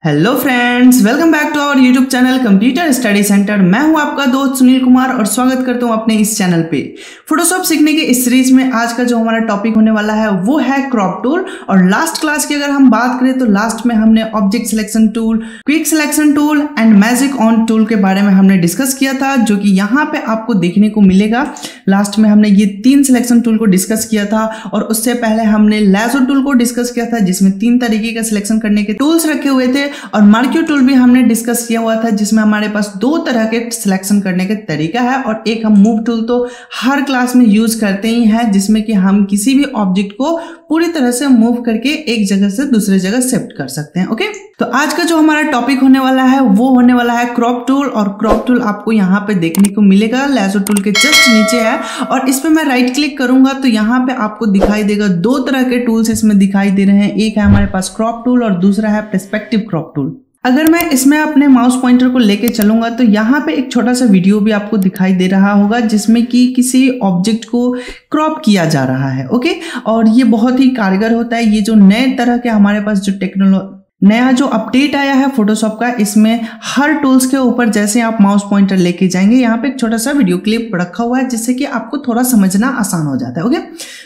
Hello friends, welcome back to our YouTube channel computer study centre. मैं हूं आपका दोस्त सुनील कुमार और स्वागत करता हूं अपने इस चैनल पे। फोटोशॉप सीखने के इस सीरीज में आज का जो हमारा टॉपिक होने वाला है वो है क्रॉप टूल। और लास्ट क्लास की अगर हम बात करें तो लास्ट में हमने object selection tool, quick selection tool and magic on tool के बारे में हमने डिस्कस किया था, जो कि यहाँ पे आपको देखने को मिलेगा। लास्ट में हमने ये 3 सिलेक्शन टूल को डिस्कस किया था और उससे पहले हमने लेजर टूल को डिस्कस किया था, जिसमें 3 तरीके का सिलेक्शन करने के टूल्स रखे हुए थे। और मार्क्यू टूल भी हमने डिस्कस किया हुआ था, जिसमें हमारे पास 2 तरह के सिलेक्शन करने का तरीका है। और एक हम मूव टूल तो हर क्लास में यूज करते ही हैं, जिसमें कि हम किसी भी ऑब्जेक्ट को पूरी तरह से मूव करके एक जगह से दूसरे जगह शिफ्ट कर सकते हैं। ओके, तो आज का जो हमारा टॉपिक होने वाला है वो होने वाला है क्रॉप टूल। और क्रॉप टूल आपको यहाँ पे देखने को मिलेगा, लेजर टूल के जस्ट नीचे है। और इस पे मैं राइट क्लिक करूंगा तो यहाँ पे आपको दिखाई देगा 2 तरह के टूल्स इसमें दिखाई दे रहे हैं। एक है हमारे पास क्रॉप टूल और दूसरा है पर्सपेक्टिव क्रॉप टूल। अगर मैं इसमें अपने माउस पॉइंटर को लेके चलूंगा तो यहाँ पे एक छोटा सा वीडियो भी आपको दिखाई दे रहा होगा, जिसमें कि किसी ऑब्जेक्ट को क्रॉप किया जा रहा है। ओके, और ये बहुत ही कारगर होता है। ये जो नए तरह के हमारे पास जो नया जो अपडेट आया है फोटोशॉप का, इसमें हर टूल्स के ऊपर जैसे आप माउस पॉइंटर लेके जाएंगे, यहाँ पे एक छोटा सा वीडियो क्लिप रखा हुआ है, जिससे कि आपको थोड़ा समझना आसान हो जाता है। ओके,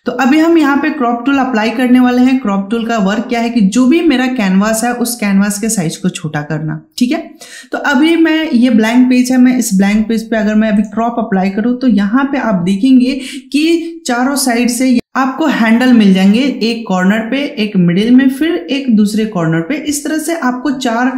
तो अभी हम यहाँ पे क्रॉप टूल अप्लाई करने वाले हैं। क्रॉप टूल का वर्क क्या है कि जो भी मेरा कैनवास है उस कैनवास के साइज को छोटा करना। ठीक है, तो अभी मैं ये ब्लैंक पेज है, मैं इस ब्लैंक पेज पे अगर मैं अभी क्रॉप अप्लाई करूँ तो यहाँ पे आप देखेंगे कि चारों साइड से आपको हैंडल मिल जाएंगे, एक कॉर्नर पे, एक मिडिल में, फिर एक दूसरे कॉर्नर पे। इस तरह से आपको 4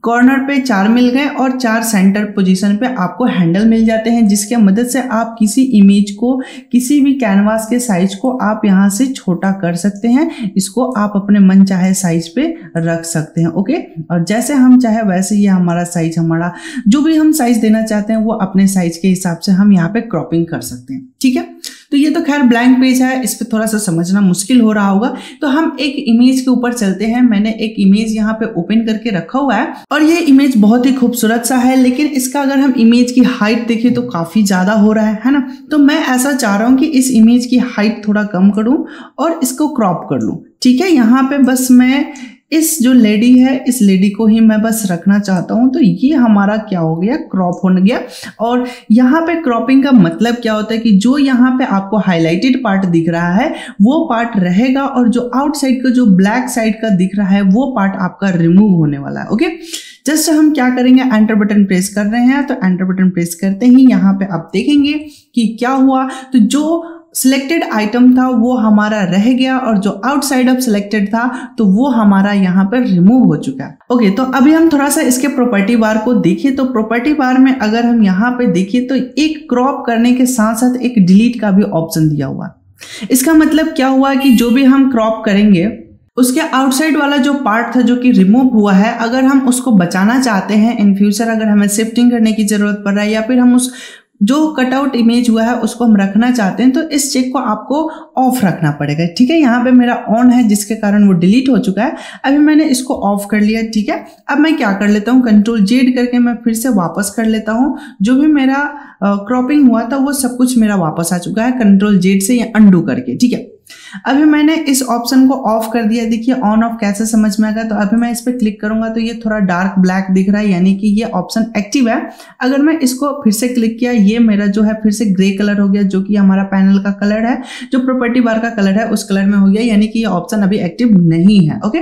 कॉर्नर पे 4 मिल गए और 4 सेंटर पोजीशन पे आपको हैंडल मिल जाते हैं, जिसके मदद से आप किसी इमेज को, किसी भी कैनवास के साइज को आप यहाँ से छोटा कर सकते हैं। इसको आप अपने मन चाहे साइज पे रख सकते हैं। ओके, और जैसे हम चाहे वैसे ये हमारा साइज, हमारा जो भी हम साइज देना चाहते हैं वो अपने साइज के हिसाब से हम यहाँ पे क्रॉपिंग कर सकते हैं। ठीक है, तो ये तो खैर ब्लैंक पेज है, इस पे थोड़ा सा समझना मुश्किल हो रहा होगा। तो हम एक इमेज के ऊपर चलते हैं। मैंने एक इमेज यहाँ पे ओपन करके रखा हुआ है और ये इमेज बहुत ही खूबसूरत सा है, लेकिन इसका अगर हम इमेज की हाइट देखें तो काफी ज्यादा हो रहा है ना। तो मैं ऐसा चाह रहा हूँ कि इस इमेज की हाइट थोड़ा कम करूं और इसको क्रॉप कर लूं। ठीक है, यहाँ पे बस मैं इस जो लेडी है, इस लेडी को ही मैं बस रखना चाहता हूं। तो ये हमारा क्या हो गया, क्रॉप हो गया। और यहाँ पे क्रॉपिंग का मतलब क्या होता है कि जो यहाँ पे आपको हाईलाइटेड पार्ट दिख रहा है वो पार्ट रहेगा, और जो आउटसाइड का जो ब्लैक साइड का दिख रहा है वो पार्ट आपका रिमूव होने वाला है। ओके, जस्ट हम क्या करेंगे, एंटर बटन प्रेस कर रहे हैं। तो एंटर बटन प्रेस करते ही यहाँ पे आप देखेंगे कि क्या हुआ, तो जो सिलेक्टेड आइटम था वो हमारा रह गया और जो आउटसाइड ऑफ सिलेक्टेड था तो वो हमारा यहाँ पर रिमूव हो चुका है। ओके, तो अभी हम थोड़ा सा इसके प्रॉपर्टी बार को देखें। तो प्रॉपर्टी बार में अगर हम यहाँ पे देखिए तो एक क्रॉप करने के साथ साथ एक डिलीट का भी ऑप्शन दिया हुआ है। इसका मतलब क्या हुआ कि जो भी हम क्रॉप करेंगे उसके आउटसाइड वाला जो पार्ट था जो कि रिमूव हुआ है, अगर हम उसको बचाना चाहते हैं इन फ्यूचर, अगर हमें शिफ्टिंग करने की जरूरत पड़ रहा है या फिर हम उस जो कटआउट इमेज हुआ है उसको हम रखना चाहते हैं, तो इस चेक को आपको ऑफ रखना पड़ेगा। ठीक है, यहाँ पे मेरा ऑन है जिसके कारण वो डिलीट हो चुका है। अभी मैंने इसको ऑफ कर लिया। ठीक है, अब मैं क्या कर लेता हूँ, कंट्रोल जेड करके मैं फिर से वापस कर लेता हूँ। जो भी मेरा क्रॉपिंग हुआ था वो सब कुछ मेरा वापस आ चुका है कंट्रोल जेड से या अंडू करके। ठीक है, अभी मैंने इस ऑप्शन को ऑफ कर दिया। देखिए ऑन ऑफ कैसे समझ में आएगा। तो अभी मैं इस पर क्लिक करूंगा तो ये थोड़ा डार्क ब्लैक दिख रहा है, यानी कि ये ऑप्शन एक्टिव है। अगर मैं इसको फिर से क्लिक किया, ये मेरा जो है फिर से ग्रे कलर हो गया, जो कि हमारा पैनल का कलर है, जो प्रॉपर्टी बार का कलर है उस कलर में हो गया, यानी कि ये ऑप्शन अभी एक्टिव नहीं है। ओके,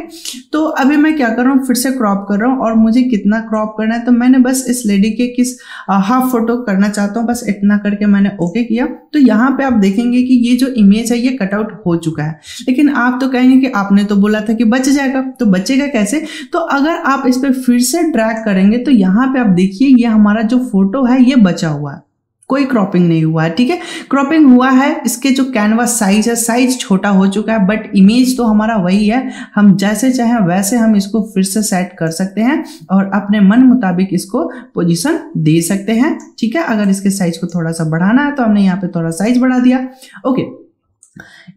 तो अभी मैं क्या कर रहा हूँ, फिर से क्रॉप कर रहा हूँ। और मुझे कितना क्रॉप करना है, तो मैंने बस इस लेडी के किस हाफ फोटो करना चाहता हूँ, बस इतना करके मैंने ओके किया। तो यहाँ पे आप देखेंगे कि ये जो इमेज है ये कटआउट हो चुका है। लेकिन आप तो कहेंगे कि आपने तो बोला था कि बच जाएगा, तो बचेगा कैसे। तो अगर आप इस पे फिर से ड्रैग करेंगे तो यहाँ पे आप देखिए ये हमारा जो फोटो है ये बचा हुआ है, कोई क्रॉपिंग नहीं हुआ है। ठीक है, क्रॉपिंग हुआ है, इसके जो कैनवास साइज है, साइज छोटा हो चुका है, बट इमेज तो हमारा वही है। हम जैसे चाहें वैसे हम इसको फिर से सेट कर सकते हैं और अपने मन मुताबिक इसको पोजीशन दे सकते हैं। ठीक है, अगर इसके साइज को थोड़ा सा बढ़ाना है तो हमने यहाँ पे थोड़ा साइज बढ़ा दिया। ओके,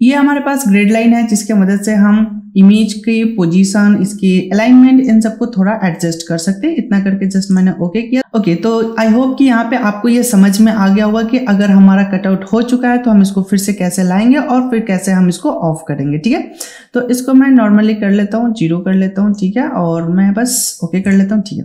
ये हमारे पास ग्रिड लाइन है जिसके मदद से हम इमेज की पोजीशन, इसकी अलाइनमेंट, इन सबको थोड़ा एडजस्ट कर सकते हैं। इतना करके जस्ट मैंने ओके किया। ओके, तो आई होप कि यहाँ पे आपको ये समझ में आ गया होगा कि अगर हमारा कटआउट हो चुका है तो हम इसको फिर से कैसे लाएंगे और फिर कैसे हम इसको ऑफ करेंगे। ठीक है, तो इसको मैं नॉर्मली कर लेता हूँ, 0 कर लेता हूँ। ठीक है, और मैं बस ओके कर लेता हूँ। ठीक है,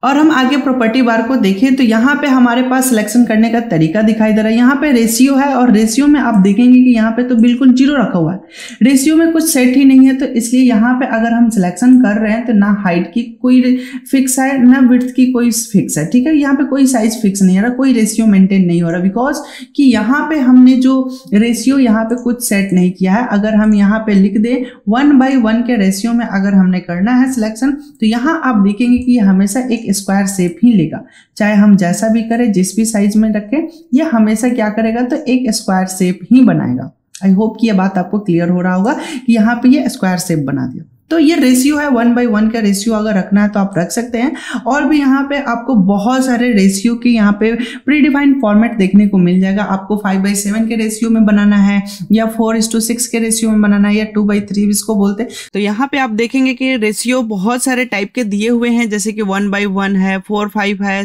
और हम आगे प्रॉपर्टी बार को देखें तो यहाँ पे हमारे पास सिलेक्शन करने का तरीका दिखाई दे रहा है। यहाँ पे रेशियो है और रेशियो में आप देखेंगे कि यहाँ पे तो बिल्कुल 0 रखा हुआ है, रेशियो में कुछ सेट ही नहीं है। तो इसलिए यहाँ पे अगर हम सिलेक्शन कर रहे हैं तो ना हाइट की कोई फिक्स है ना विड्थ की कोई फिक्स है। ठीक है, यहाँ पे कोई साइज फिक्स नहीं हो रहा, कोई रेशियो मेंटेन नहीं हो रहा, बिकॉज कि यहाँ पे हमने जो रेशियो यहाँ पे कुछ सेट नहीं किया है। अगर हम यहाँ पे लिख दें 1/1 के रेशियो में अगर हमने करना है सिलेक्शन, तो यहाँ आप देखेंगे कि ये हमेशा एक स्क्वायर शेप ही लेगा। चाहे हम जैसा भी करें, जिस भी साइज में रखें, ये हमेशा क्या करेगा तो एक स्क्वायर शेप ही बनाएगा। आई होप कि ये बात आपको क्लियर हो रहा होगा कि यहाँ पे ये स्क्वायर शेप बना दिया। तो ये रेशियो है 1/1 का रेशियो, अगर रखना है तो आप रख सकते हैं। और भी यहाँ पे आपको बहुत सारे रेशियो की यहाँ पे प्री डिफाइंड फॉर्मेट देखने को मिल जाएगा। आपको 5/7 के रेशियो में बनाना है या 4:6 के रेशियो में बनाना है या 2/3 इसको बोलते हैं। तो यहाँ पे आप देखेंगे कि रेशियो बहुत सारे टाइप के दिए हुए हैं, जैसे कि 1/1 है, 4:5 है,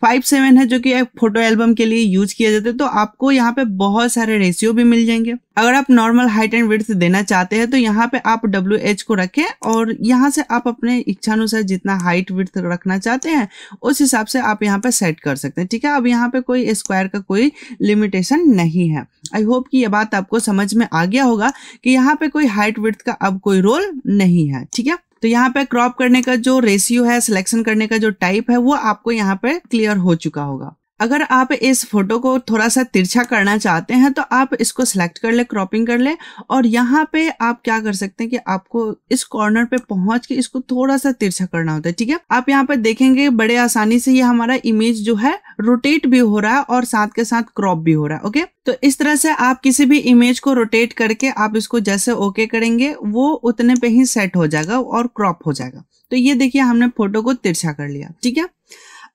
5:7 है, जो कि एक फोटो एल्बम के लिए यूज किया जाता है। तो आपको यहाँ पे बहुत सारे रेशियो भी मिल जाएंगे। अगर आप नॉर्मल हाइट एंड विड्थ देना चाहते हैं तो यहाँ पे आप WH को रखें और यहाँ से आप अपने इच्छानुसार जितना हाइट विड्थ रखना चाहते हैं उस हिसाब से आप यहाँ पे सेट कर सकते हैं। ठीक है, अब यहाँ पे कोई स्क्वायर का कोई लिमिटेशन नहीं है। आई होप कि ये बात आपको समझ में आ गया होगा कि यहाँ पे कोई हाइट विड्थ का अब कोई रोल नहीं है। ठीक है, तो यहाँ पे क्रॉप करने का जो रेशियो है, सिलेक्शन करने का जो टाइप है, वो आपको यहाँ पे क्लियर हो चुका होगा। अगर आप इस फोटो को थोड़ा सा तिरछा करना चाहते हैं तो आप इसको सिलेक्ट कर ले, क्रॉपिंग कर ले, और यहाँ पे आप क्या कर सकते हैं कि आपको इस कॉर्नर पे पहुंच के इसको थोड़ा सा तिरछा करना होता है। ठीक है, आप यहाँ पे देखेंगे बड़े आसानी से ये हमारा इमेज जो है रोटेट भी हो रहा है और साथ के साथ क्रॉप भी हो रहा है। ओके, तो इस तरह से आप किसी भी इमेज को रोटेट करके आप इसको जैसे ओके करेंगे वो उतने पे ही सेट हो जाएगा और क्रॉप हो जाएगा। तो ये देखिए हमने फोटो को तिरछा कर लिया। ठीक है,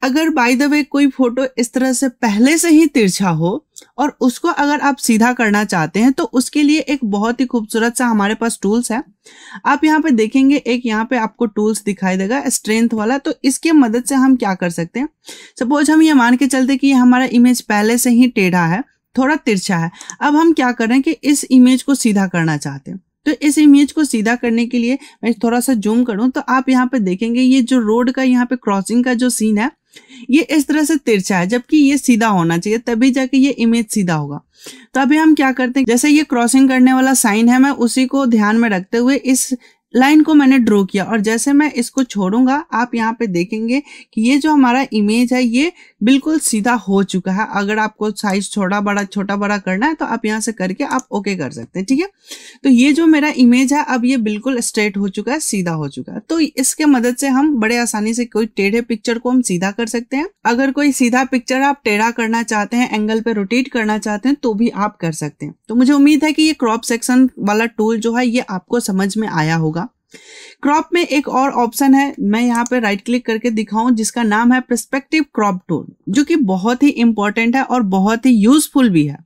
अगर बाय द वे कोई फोटो इस तरह से पहले से ही तिरछा हो और उसको अगर आप सीधा करना चाहते हैं तो उसके लिए एक बहुत ही खूबसूरत सा हमारे पास टूल्स है। आप यहाँ पे देखेंगे एक यहाँ पे आपको टूल्स दिखाई देगा स्ट्रेंथ वाला। तो इसके मदद से हम क्या कर सकते हैं, सपोज हम ये मान के चलते कि हमारा इमेज पहले से ही टेढ़ा है, थोड़ा तिरछा है। अब हम क्या कर रहे हैं कि इस इमेज को सीधा करना चाहते हैं। तो इस इमेज को सीधा करने के लिए मैं थोड़ा सा जूम करूं तो आप यहाँ पे देखेंगे ये जो रोड का यहाँ पे क्रॉसिंग का जो सीन है ये इस तरह से तिरछा है, जबकि ये सीधा होना चाहिए, तभी जाके ये इमेज सीधा होगा। तो अभी हम क्या करते हैं, जैसे ये क्रॉसिंग करने वाला साइन है, मैं उसी को ध्यान में रखते हुए इस लाइन को मैंने ड्रॉ किया और जैसे मैं इसको छोड़ूंगा आप यहाँ पे देखेंगे कि ये जो हमारा इमेज है ये बिल्कुल सीधा हो चुका है। अगर आपको साइज छोटा बड़ा करना है तो आप यहाँ से करके आप ओके कर सकते हैं। ठीक है, तो ये जो मेरा इमेज है अब ये बिल्कुल स्ट्रेट हो चुका है, सीधा हो चुका है। तो इसके मदद से हम बड़े आसानी से कोई टेढ़े पिक्चर को हम सीधा कर सकते हैं। अगर कोई सीधा पिक्चर आप टेढ़ा करना चाहते हैं, एंगल पे रोटेट करना चाहते हैं तो भी आप कर सकते हैं। तो मुझे उम्मीद है कि ये क्रॉप सेक्शन वाला टूल जो है ये आपको समझ में आया होगा। क्रॉप में एक और ऑप्शन है, मैं यहाँ पे राइट क्लिक करके दिखाऊं, जिसका नाम है पर्सपेक्टिव क्रॉप टूल, जो कि बहुत ही इंपॉर्टेंट है और बहुत ही यूजफुल भी है।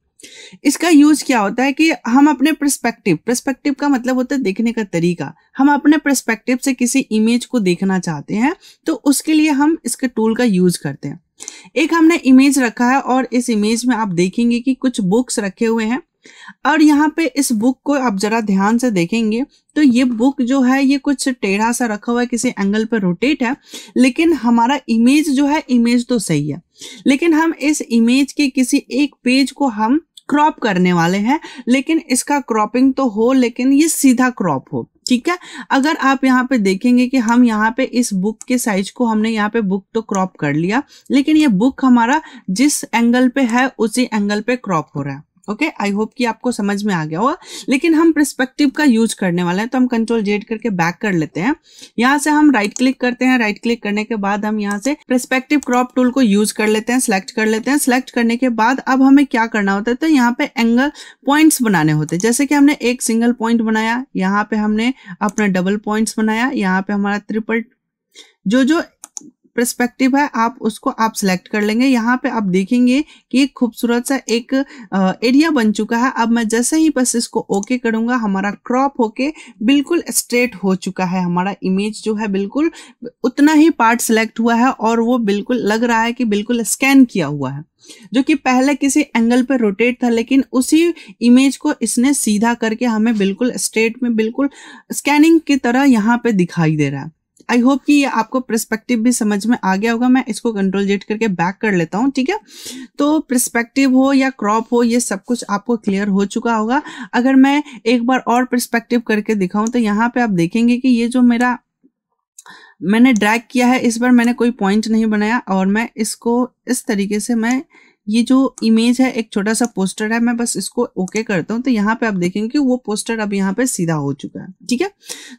इसका यूज क्या होता है कि हम अपने पर्सपेक्टिव का मतलब होता है देखने का तरीका, हम अपने पर्सपेक्टिव से किसी इमेज को देखना चाहते हैं तो उसके लिए हम इसके टूल का यूज करते हैं। एक हमने इमेज रखा है और इस इमेज में आप देखेंगे कि कुछ बुक्स रखे हुए हैं और यहाँ पे इस बुक को आप जरा ध्यान से देखेंगे तो ये बुक जो है ये कुछ टेढ़ा सा रखा हुआ है, किसी एंगल पर रोटेट है, लेकिन हमारा इमेज जो है इमेज तो सही है, लेकिन हम इस इमेज के किसी एक पेज को हम क्रॉप करने वाले हैं, लेकिन इसका क्रॉपिंग तो हो लेकिन ये सीधा क्रॉप हो। ठीक है, अगर आप यहाँ पे देखेंगे कि हम यहाँ पे इस बुक के साइज को हमने यहाँ पे बुक तो क्रॉप कर लिया, लेकिन ये बुक हमारा जिस एंगल पे है उसी एंगल पे क्रॉप हो रहा है। ओके, आई होप कि आपको समझ में आ गया होगा। लेकिन हम पर्सपेक्टिव का यूज करने वाले हैं तो हम Ctrl+Z करके बैक कर लेते हैं। यहाँ से हम राइट क्लिक करते हैं, राइट क्लिक करने के बाद हम यहाँ से पर्सपेक्टिव क्रॉप टूल को यूज कर लेते हैं, सिलेक्ट कर लेते हैं। सिलेक्ट करने के बाद अब हमें क्या करना होता है, तो यहाँ पे एंगल पॉइंट्स बनाने होते हैं। जैसे कि हमने एक सिंगल पॉइंट बनाया, यहाँ पे हमने अपना डबल पॉइंट्स बनाया, यहाँ पे हमारा ट्रिपल, जो पर्सपेक्टिव है आप उसको आप सिलेक्ट कर लेंगे। यहाँ पे आप देखेंगे कि एक खूबसूरत सा एक एरिया बन चुका है। अब मैं जैसे ही बस इसको ओके करूँगा हमारा क्रॉप होके बिल्कुल स्ट्रेट हो चुका है। हमारा इमेज जो है बिल्कुल उतना ही पार्ट सिलेक्ट हुआ है और वो बिल्कुल लग रहा है कि बिल्कुल स्कैन किया हुआ है, जो कि पहले किसी एंगल पे रोटेट था, लेकिन उसी इमेज को इसने सीधा करके हमें बिल्कुल स्ट्रेट में बिल्कुल स्कैनिंग की तरह यहाँ पे दिखाई दे रहा है। आई होप कि ये आपको पर्सपेक्टिव भी समझ में आ गया होगा। मैं इसको कंट्रोल जेड करके बैक कर लेता हूँ, ठीक है। तो पर्सपेक्टिव हो या क्रॉप हो, ये सब कुछ आपको क्लियर हो चुका होगा। अगर मैं एक बार और पर्सपेक्टिव करके दिखाऊं तो यहाँ पे आप देखेंगे कि ये जो मैंने ड्रैग किया है, इस बार मैंने कोई पॉइंट नहीं बनाया और मैं इसको इस तरीके से ये जो इमेज है एक छोटा सा पोस्टर है, मैं बस इसको ओके करता हूँ तो यहाँ पे आप देखेंगे कि वो पोस्टर अब यहाँ पे सीधा हो चुका है, ठीक है।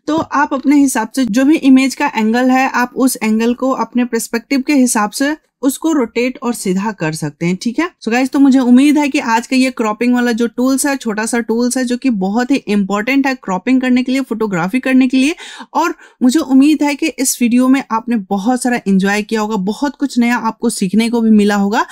तो आप अपने हिसाब से जो भी इमेज का एंगल है आप उस एंगल को अपने पर्सपेक्टिव के हिसाब से उसको रोटेट और सीधा कर सकते हैं, ठीक है। सो गाइस, तो मुझे उम्मीद है कि आज का ये क्रॉपिंग वाला जो टूल्स है, छोटा सा टूल्स है जो कि बहुत ही इंपॉर्टेंट है क्रॉपिंग करने के लिए, फोटोग्राफी करने के लिए, और मुझे उम्मीद है कि इस वीडियो में आपने बहुत सारा एंजॉय किया होगा, बहुत कुछ नया आपको सीखने को भी मिला होगा।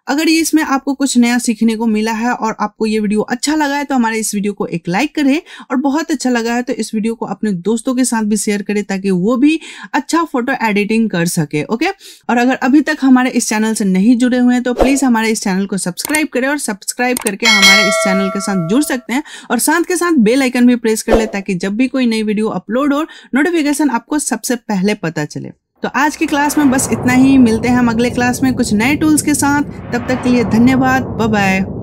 अगर ये इसमें आपको कुछ नया सीखने को मिला है और आपको ये वीडियो अच्छा लगा है तो हमारे इस वीडियो को एक लाइक करें, और बहुत अच्छा लगा है तो इस वीडियो को अपने दोस्तों के साथ भी शेयर करें ताकि वो भी अच्छा फोटो एडिटिंग कर सके, ओके। और अगर अभी तक हमारे इस चैनल से नहीं जुड़े हुए हैं तो प्लीज हमारे इस चैनल को सब्सक्राइब करें, और सब्सक्राइब करके हमारे इस चैनल के साथ जुड़ सकते हैं, और साथ के साथ बेल आइकन भी प्रेस कर ले ताकि जब भी कोई नई वीडियो अपलोड हो नोटिफिकेशन आपको सबसे पहले पता चले। तो आज की क्लास में बस इतना ही, मिलते हैं हम अगले क्लास में कुछ नए टूल्स के साथ। तब तक के लिए धन्यवाद, बाय बाय।